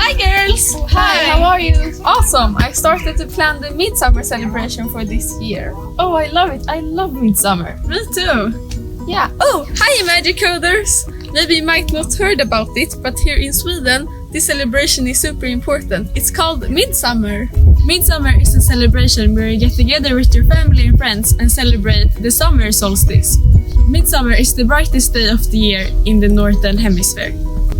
Hi girls! Hi, how are you? Awesome! I started to plan the Midsummer celebration for this year. Oh, I love it. I love Midsummer. Me too! Yeah. Oh, hi imagi30Coders! Maybe you might not heard about it, but here in Sweden, this celebration is super important. It's called Midsummer. Midsummer is a celebration where you get together with your family and friends and celebrate the summer solstice. Midsummer is the brightest day of the year in the northern hemisphere.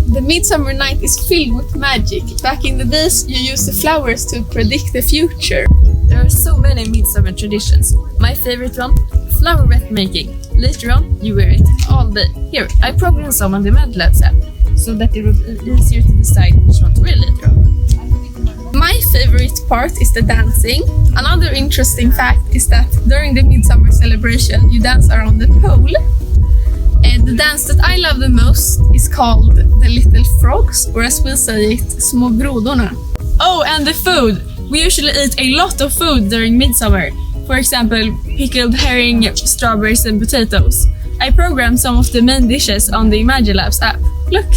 The midsummer night is filled with magic. Back in the days, you used the flowers to predict the future. There are so many midsummer traditions. My favorite one, flower wreath making. Later on, you wear it all day. Here, I programmed some on the imagiGirls app, so that it will be easier to decide which one to wear later on. My favorite part is the dancing. Another interesting fact is that during the midsummer celebration, you dance around the pole. And the dance that I love the most is called the little frogs, or as we say it, små grodorna. Oh, and the food! We usually eat a lot of food during Midsummer. For example, pickled herring, strawberries and potatoes. I programmed some of the main dishes on the imagiGirls app. Look!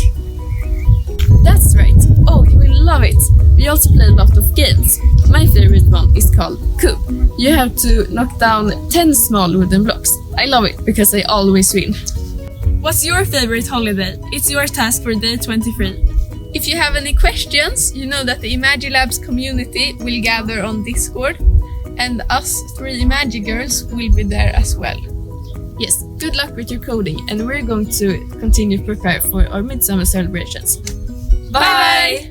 That's right! Oh, you will love it! We also play a lot of games. My favorite one is called Coup. You have to knock down 10 small wooden blocks. I love it because I always win. What's your favorite holiday? It's your task for day 23. If you have any questions, you know that the imagiLabs community will gather on Discord, and us 3 imagiGirls will be there as well. Yes, good luck with your coding, and we're going to continue to prepare for our Midsummer celebrations. Bye!